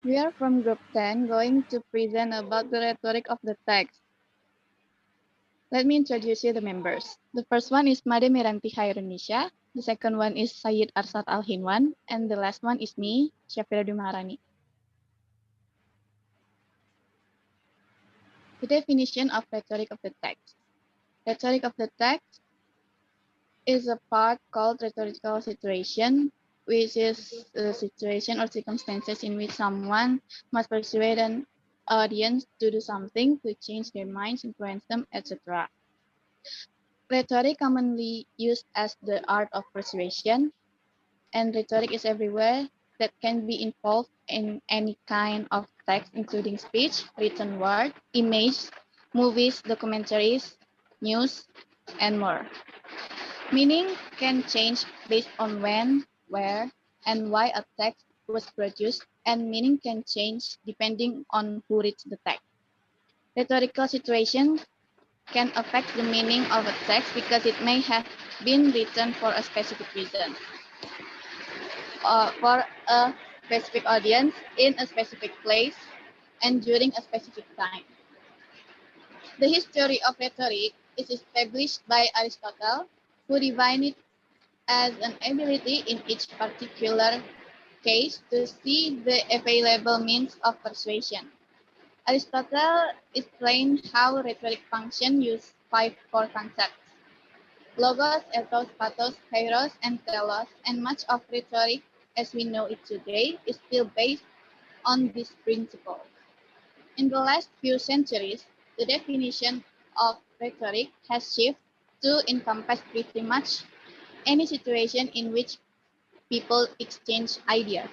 We are from Group 10 going to present about the rhetoric of the text. Let me introduce you the members. The first one is Made Miranti Khairunisha. The second one is Sayyid Arsad Al-Hinwan. And the last one is me, Syafira Dumarani. The definition of rhetoric of the text. Rhetoric of the text is a part called rhetorical situation, which is a situation or circumstances in which someone must persuade an audience to do something, to change their minds, influence them, etc. Rhetoric commonly used as the art of persuasion, and rhetoric is everywhere that can be involved in any kind of text, including speech, written word, image, movies, documentaries, news, and more. Meaning can change based on when, where, and why a text was produced, and meaning can change depending on who reads the text. Rhetorical situation can affect the meaning of a text because it may have been written for a specific reason or for a specific audience in a specific place and during a specific time. The history of rhetoric is established by Aristotle, who defined it as an ability in each particular case to see the available means of persuasion. Aristotle explained how rhetoric functions use five core concepts: logos, ethos, pathos, kairos, and telos, and much of rhetoric as we know it today is still based on this principle. In the last few centuries, the definition of rhetoric has shifted to encompass pretty much any situation in which people exchange ideas.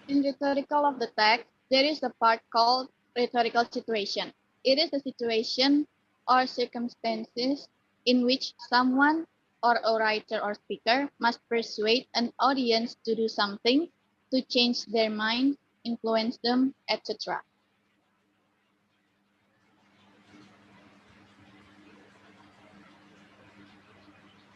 In rhetorical of the text, there is a part called rhetorical situation. It is a situation or circumstances in which someone or a writer or speaker must persuade an audience to do something, to change their mind, influence them, etc.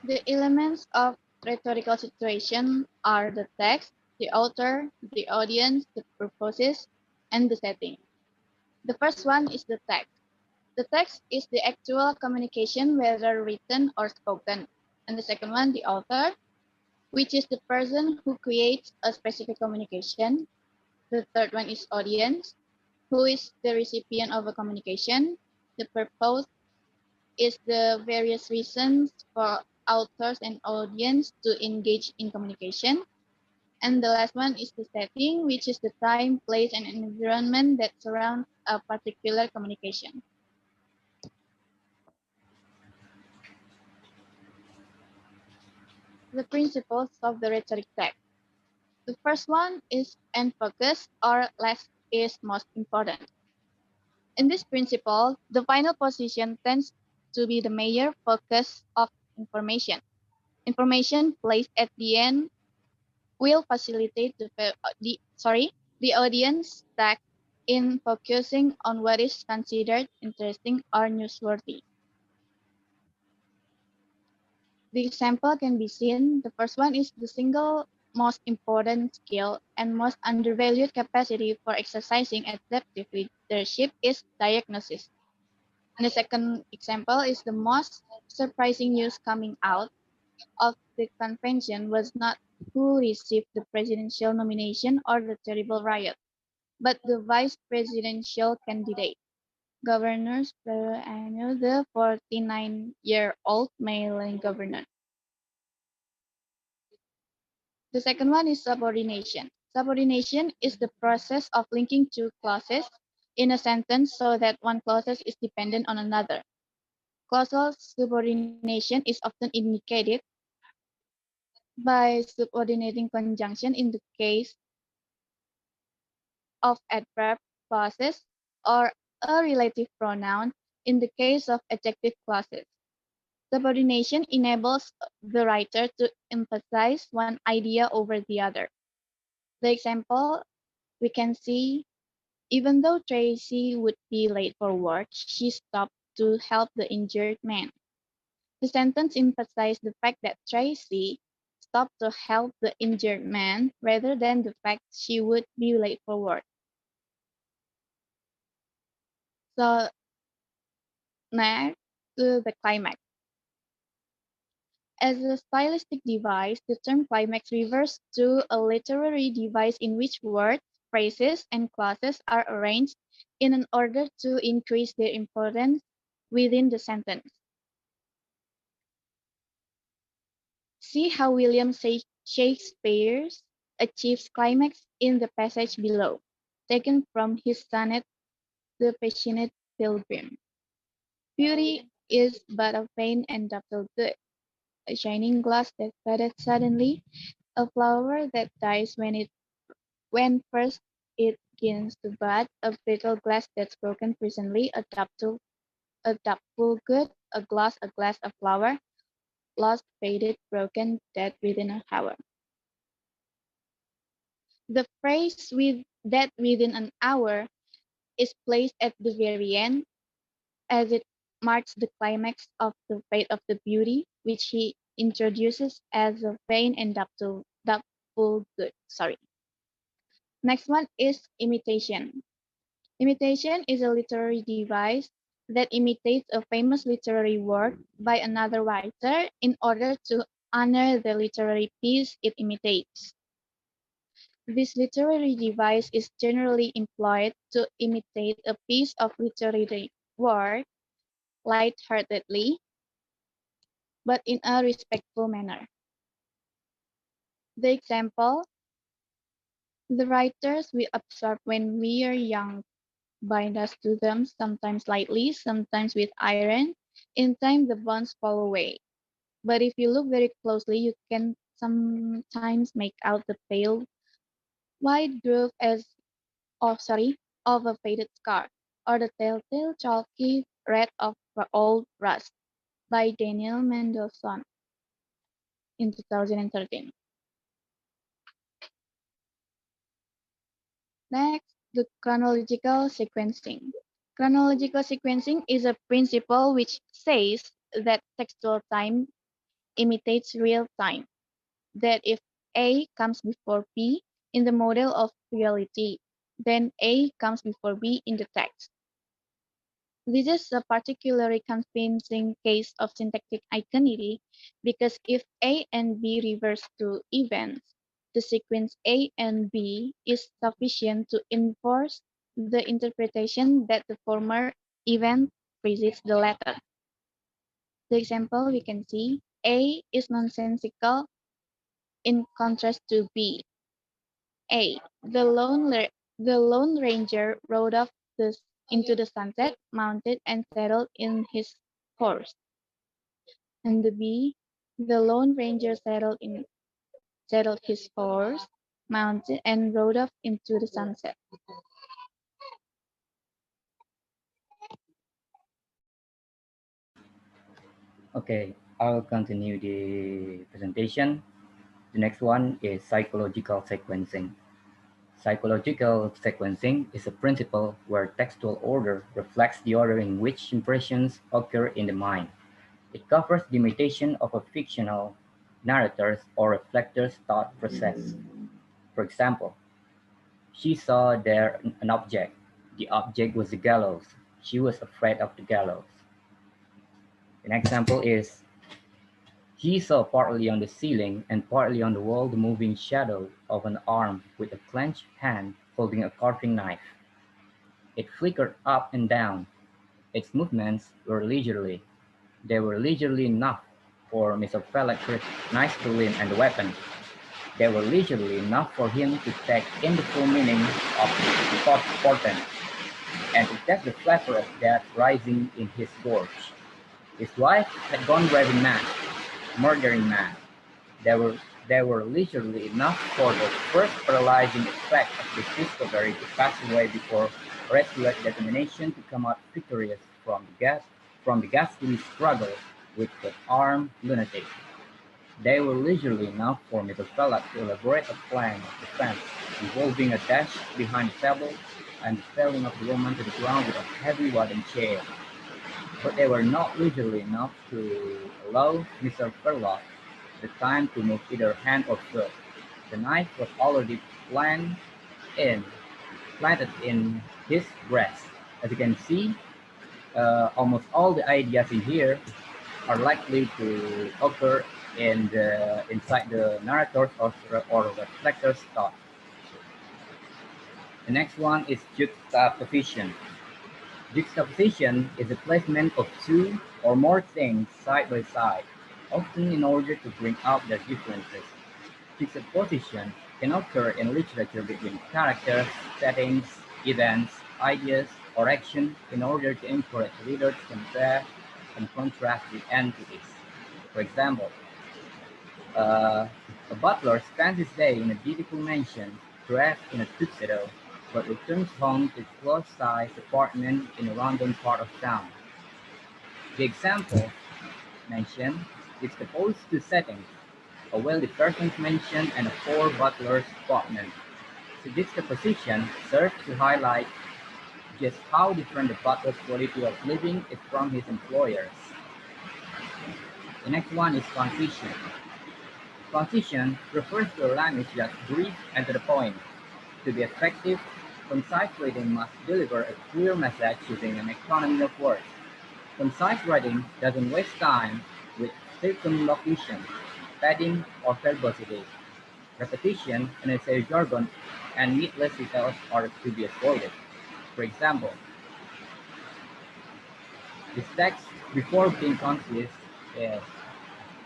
The elements of rhetorical situation are the text, the author, the audience, the purposes, and the setting. The first one is the text. The text is the actual communication, whether written or spoken. And the second one, the author, which is the person who creates a specific communication. The third one is audience, who is the recipient of a communication. The purpose is the various reasons for authors and audience to engage in communication. And the last one is the setting, which is the time, place, and environment that surround a particular communication. The principles of the rhetoric text. The first one is end focus, or less is most important. In this principle, the final position tends to be the major focus of information. Information placed at the end will facilitate the audience task in focusing on what is considered interesting or newsworthy. The example can be seen. The first one is the single most important skill and most undervalued capacity for exercising adaptive leadership is diagnosis. And the second example is the most surprising news coming out of the convention was not who received the presidential nomination or the terrible riot, but the vice presidential candidate. Governor Spiro, the 49-year-old Maryland governor. The second one is subordination. Subordination is the process of linking two clauses in a sentence so that one clause is dependent on another. Causal subordination is often indicated by subordinating conjunction in the case of adverb clauses or a relative pronoun in the case of adjective clauses. Subordination enables the writer to emphasize one idea over the other. The example we can see Even though Tracy would be late for work, she stopped to help the injured man. The sentence emphasized the fact that Tracy stopped to help the injured man rather than the fact she would be late for work. So next to the climax. As a stylistic device, the term climax refers to a literary device in which words, phrases, and clauses are arranged in an order to increase their importance within the sentence. See how William Shakespeare achieves climax in the passage below, taken from his sonnet The Passionate Pilgrim. Beauty is but a vain and doubtful good, a shining glass that fadeth suddenly, a flower that dies when first it begins to bud, a brittle glass that's broken presently, a doubtful good, a glass, a flower, lost, faded, broken, dead within an hour. The phrase with that within an hour is placed at the very end as it marks the climax of the fate of the beauty, which he introduces as a vain and doubtful good. Sorry. Next one is imitation. Imitation is a literary device that imitates a famous literary work by another writer in order to honor the literary piece it imitates. This literary device is generally employed to imitate a piece of literary work lightheartedly, but in a respectful manner. The example, the writers we absorb when we are young bind us to them, sometimes lightly, sometimes with iron. In time, the bonds fall away. But if you look very closely, you can sometimes make out the pale white groove of a faded scar, or the telltale chalky red of old rust by Daniel Mendelssohn in 2013. Next, the chronological sequencing. Chronological sequencing is a principle which says that textual time imitates real time, that if A comes before B in the model of reality, then A comes before B in the text. This is a particularly convincing case of syntactic identity because if A and B refers to events, the sequence A and B is sufficient to enforce the interpretation that the former event precedes the latter. The example we can see A is nonsensical in contrast to B. A. The Lone Ranger rode off into the sunset, mounted and settled in his horse. And the B. The Lone Ranger settled his horse, mounted and rode off into the sunset. Okay, I'll continue the presentation. The next one is psychological sequencing. Psychological sequencing is a principle where textual order reflects the order in which impressions occur in the mind. It covers the imitation of a fictional narrator's or reflector's thought process. For example, she saw there an object. The object was the gallows. She was afraid of the gallows. An example is he saw partly on the ceiling and partly on the wall the moving shadow of an arm with a clenched hand holding a carving knife. It flickered up and down. Its movements were leisurely. They were leisurely enough for Mr. Pellet to recognize the limb and the weapon. They were leisurely enough for him to take in the full meaning of the thought portent, and to test the flavor of death rising in his gorge. His wife had gone raving mad, murdering mad. They were, they were leisurely enough for the first paralyzing effect of this discovery to pass away before resolute determination to come out victorious from the ghastly struggle with the armed lunatic. They were leisurely enough for Mr. Fellow to elaborate a plan of defense involving a dash behind the table, and the felling of the woman to the ground with a heavy wooden chair. But they were not leisurely enough to allow Mr. Furlock the time to move either hand or foot. The knife was already in, planted in his breast. As you can see, almost all the ideas in here are likely to occur inside the narrator's or reflector's thought. The next one is juxtaposition. Juxtaposition is the placement of two or more things side by side, often in order to bring out their differences. Juxtaposition can occur in literature between characters, settings, events, ideas, or action in order to encourage readers to compare and contrast the entities. For example, uh, a butler spends his day in a beautiful mansion, dressed in a tuxedo, but returns home to his close-sized apartment in a random part of town. The example mentioned juxtaposed two settings, a wealthy person's mansion and a poor butler's apartment. The juxtaposition serves to highlight just how different the butler's quality of living is from his employer's. The next one is transition. Transition refers to a language that's brief and to the point. To be effective, concise writing must deliver a clear message using an economy of words. Concise writing doesn't waste time with circumlocution, padding, or verbosity. Repetition, unnecessary jargon, and needless details are to be avoided. For example, this text, before being concise, is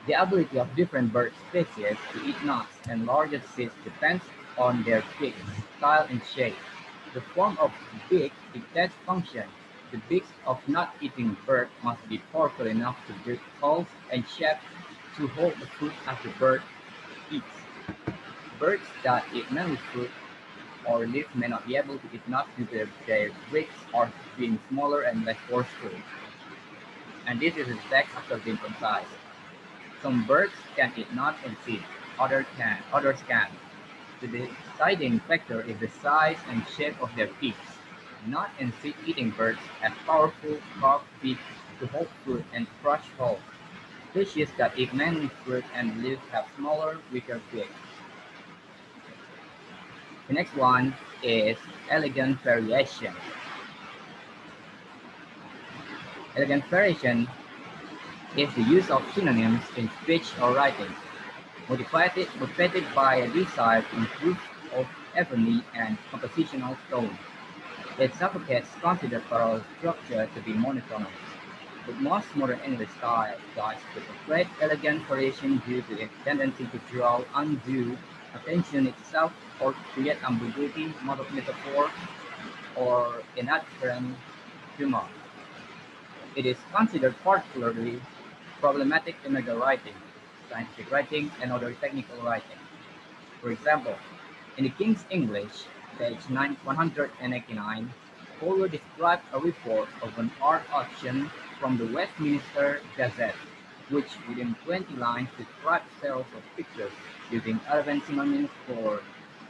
the ability of different bird species to eat nuts and larger seeds depends on their beak, style, and shape. The form of beak dictates function. The beaks of nut-eating bird must be powerful enough to break holes and shape to hold the fruit as the bird eats. Birds that eat mainly fruit or leaves may not be able to eat nuts due to their beaks are being smaller and less forceful. And this is the text after being concise. Some birds can eat nuts and seeds, others can't. The deciding factor is the size and shape of their beaks. Nut and seed-eating birds have powerful curved beaks to hold fruit and crush whole. Species that eat mainly fruit and leaves have smaller, weaker beaks. The next one is elegant variation. Elegant variation is the use of synonyms in speech or writing, motivated by a desire to improve of harmony and compositional tone. Its advocates consider parallel structure to be monotonous, but most modern English styles portray elegant variation due to its tendency to draw undue attention itself or create ambiguity, metaphor, or inaccurate humor. It is considered particularly problematic in legal writing, scientific writing, and other technical writing. For example, in the King's English, page 189, Polo described a report of an art auction from the Westminster Gazette, which within 20 lines described sales of pictures using 11 synonyms for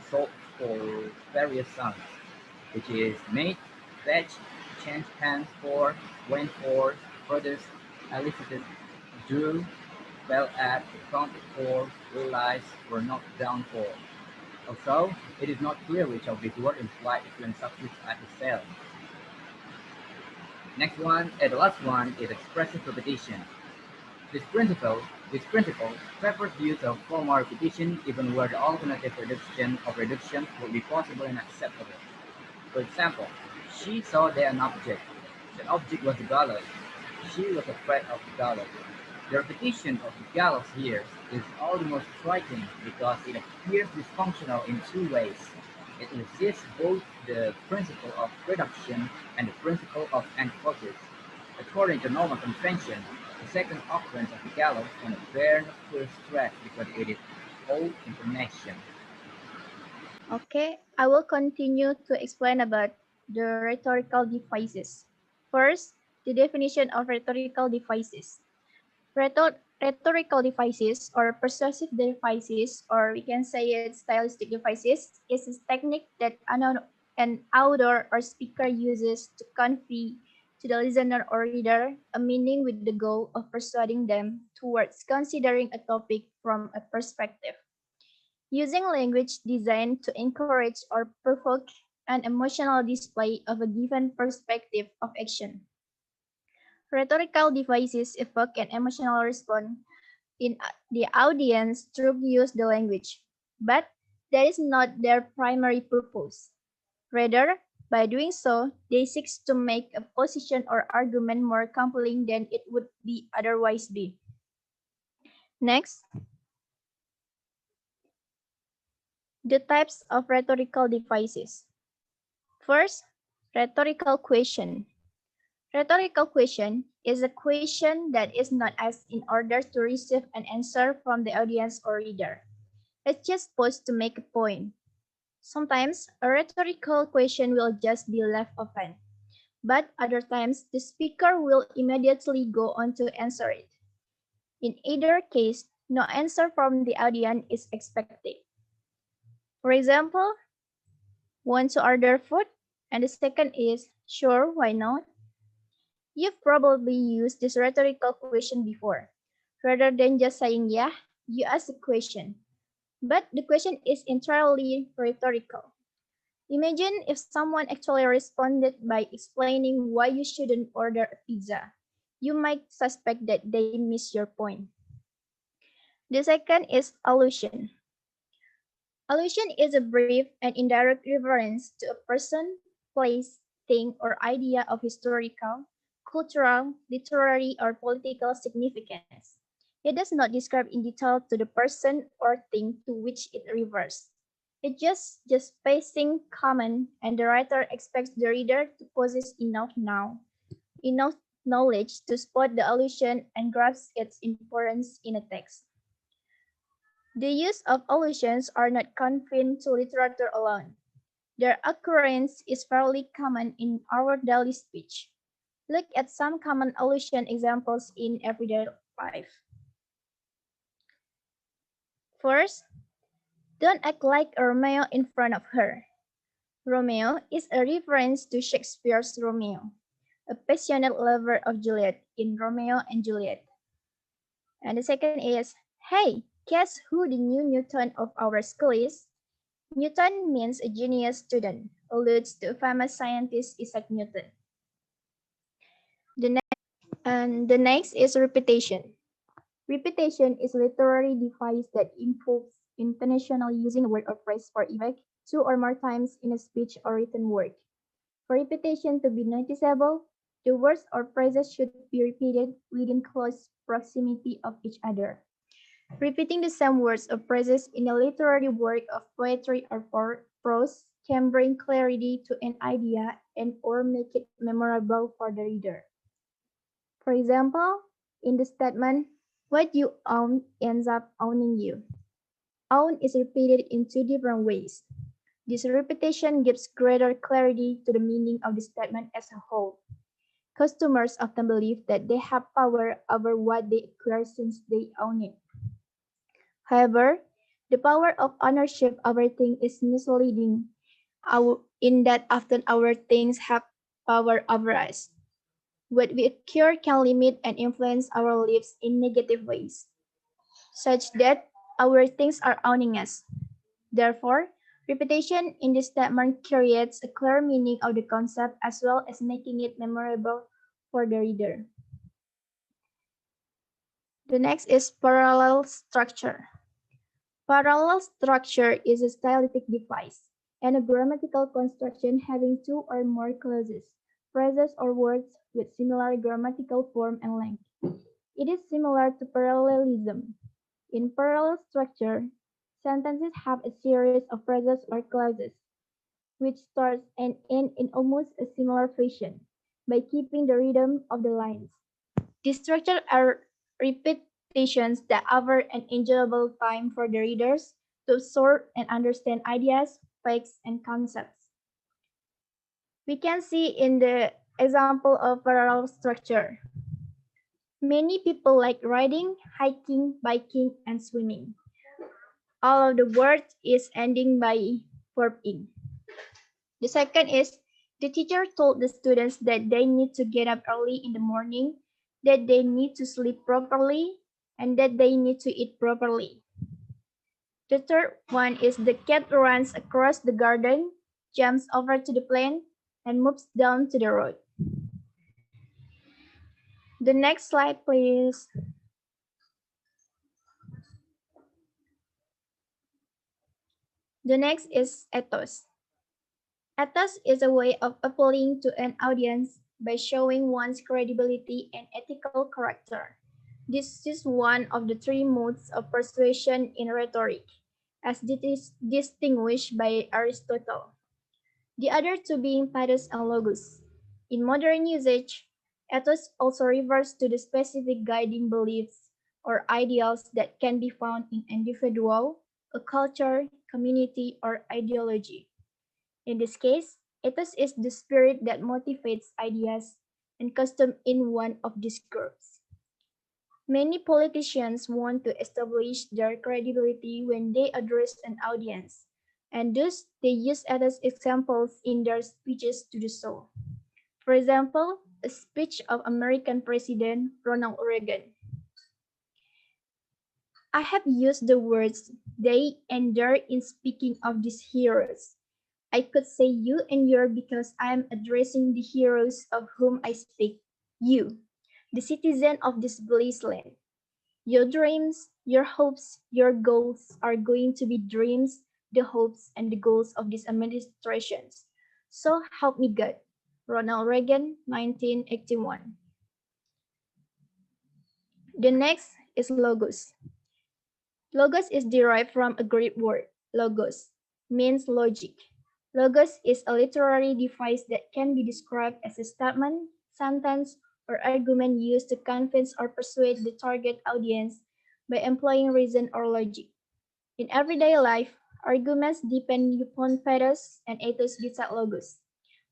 sold for various sums, which is made, fetch, change hands for, went for, produced, elicited, drew, fell at, accounted for, realized, were knocked down for. Also, it is not clear which of these words imply equivalent suffix at the cell. Next one, and the last one is expressive repetition. This principle, this principle favors the use of formal repetition even where the alternative reduction would be possible and acceptable. For example, she saw there an object. The object was the gallows. She was afraid of the gallows. The repetition of the gallows here is all the most striking because it appears dysfunctional in two ways. It resists both the principle of reduction and the principle of emphasis. According to normal convention, the second occurrence of the gallows can bear no full stress because it is old information. Okay, I will continue to explain about the rhetorical devices. First, the definition of rhetorical devices. Rhetorical devices or persuasive devices, or we can say it stylistic devices, is a technique that an author or speaker uses to convey to the listener or reader a meaning with the goal of persuading them towards considering a topic from a perspective. Using language designed to encourage or provoke an emotional display of a given perspective of action. Rhetorical devices evoke an emotional response in the audience through use the language, but that is not their primary purpose. Rather, by doing so, they seek to make a position or argument more compelling than it would be otherwise be. Next, the types of rhetorical devices. First, rhetorical question. Rhetorical question is a question that is not asked in order to receive an answer from the audience or reader. It's just posed to make a point. Sometimes a rhetorical question will just be left open, but other times the speaker will immediately go on to answer it. In either case, no answer from the audience is expected. For example, want to order food? And the second is, sure, why not? You've probably used this rhetorical question before. Rather than just saying yeah, you ask a question. But the question is entirely rhetorical. Imagine if someone actually responded by explaining why you shouldn't order a pizza. You might suspect that they miss your point. The second is allusion. Allusion is a brief and indirect reference to a person, place, thing, or idea of historical, cultural, literary, or political significance. It does not describe in detail to the person or thing to which it refers. It's just passing comment, and the writer expects the reader to possess enough knowledge to spot the allusion and grasp its importance in a text. The use of allusions are not confined to literature alone. Their occurrence is fairly common in our daily speech. Look at some common allusion examples in everyday life. First, don't act like a Romeo in front of her. Romeo is a reference to Shakespeare's Romeo, a passionate lover of Juliet in Romeo and Juliet. And the second is, hey, guess who the new Newton of our school is? Newton means a genius student, alludes to famous scientist Isaac Newton. The next is repetition. Repetition is a literary device that involves intentionally using a word or phrase for effect two or more times in a speech or written word. For repetition to be noticeable, the words or phrases should be repeated within close proximity of each other. Repeating the same words or phrases in a literary work of poetry or prose can bring clarity to an idea and or make it memorable for the reader. For example, in the statement, what you own ends up owning you. Own is repeated in two different ways. This repetition gives greater clarity to the meaning of the statement as a whole. Customers often believe that they have power over what they acquire since they own it. However, the power of ownership over things is misleading in that often our things have power over us. What we acquire can limit and influence our lives in negative ways, such that our things are owning us. Therefore, repetition in this statement creates a clear meaning of the concept as well as making it memorable for the reader. The next is parallel structure. Parallel structure is a stylistic device and a grammatical construction having two or more clauses, phrases, or words with similar grammatical form and length. It is similar to parallelism. In parallel structure, sentences have a series of phrases or clauses, which starts and end in almost a similar fashion by keeping the rhythm of the lines. These structures are repetitions that offer an enjoyable time for the readers to absorb and understand ideas, facts, and concepts. We can see in the example of parallel structure. Many people like riding, hiking, biking, and swimming. All of the words is ending by verb ing. The second is the teacher told the students that they need to get up early in the morning, that they need to sleep properly, and that they need to eat properly. The third one is the cat runs across the garden, jumps over to the plant, and moves down to the road. The next slide, please. The next is ethos. Ethos is a way of appealing to an audience by showing one's credibility and ethical character. This is one of the three modes of persuasion in rhetoric, as it is distinguished by Aristotle. The other two being pathos and logos. In modern usage, ethos also refers to the specific guiding beliefs or ideals that can be found in an individual, a culture, community, or ideology. In this case, ethos is the spirit that motivates ideas and custom in one of these groups. Many politicians want to establish their credibility when they address an audience, and thus they use ethos examples in their speeches to do so. For example, a speech of American President Ronald Reagan. I have used the words they and their in speaking of these heroes. I could say you and your because I am addressing the heroes of whom I speak, you, the citizen of this blessed land. Your dreams, your hopes, your goals are going to be dreams, the hopes, and the goals of these administrations. So help me God. Ronald Reagan, 1981. The next is logos. Logos is derived from a Greek word, logos, means logic. Logos is a literary device that can be described as a statement, sentence, or argument used to convince or persuade the target audience by employing reason or logic. In everyday life, arguments depend upon pathos and ethos beside logos.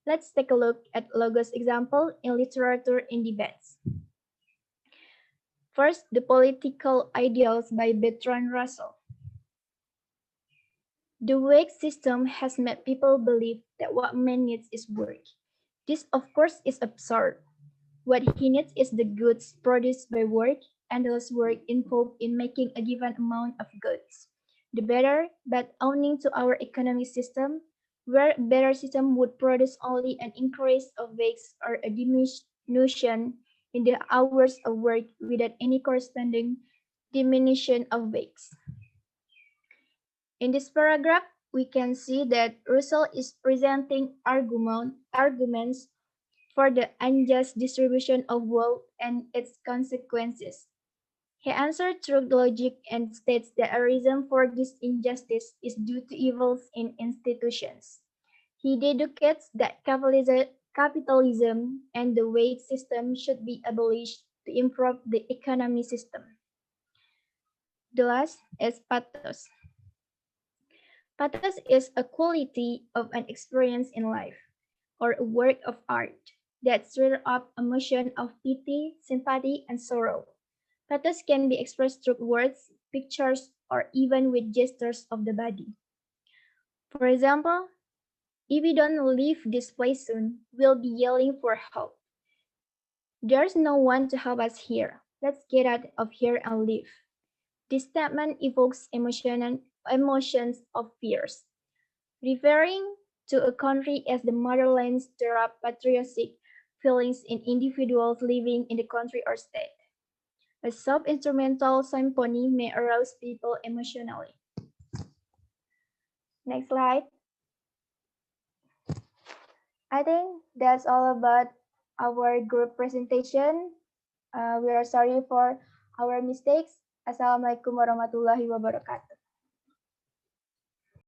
Let's take a look at logos example in literature and debates. First, The Political Ideals by Bertrand Russell. The wage system has made people believe that what man needs is work. This, of course, is absurd. What he needs is the goods produced by work and the less work involved in making a given amount of goods. The better, but owing to our economic system, where a better system would produce only an increase of wages or a diminution in the hours of work without any corresponding diminution of wages. In this paragraph, we can see that Russell is presenting arguments for the unjust distribution of wealth and its consequences. He answered through logic and states that a reason for this injustice is due to evils in institutions. He dedicates that capitalism and the wage system should be abolished to improve the economy system. The last is pathos. Pathos is a quality of an experience in life or a work of art that stirs up emotion of pity, sympathy, and sorrow. Pathos can be expressed through words, pictures, or even with gestures of the body. For example, if we don't leave this place soon, we'll be yelling for help. There's no one to help us here. Let's get out of here and leave. This statement evokes emotions of fears. Referring to a country as the motherland stirs up patriotic feelings in individuals living in the country or state. A soft instrumental symphony may arouse people emotionally. Next slide. I think that's all about our group presentation. We are sorry for our mistakes. Assalamualaikum warahmatullahi wabarakatuh.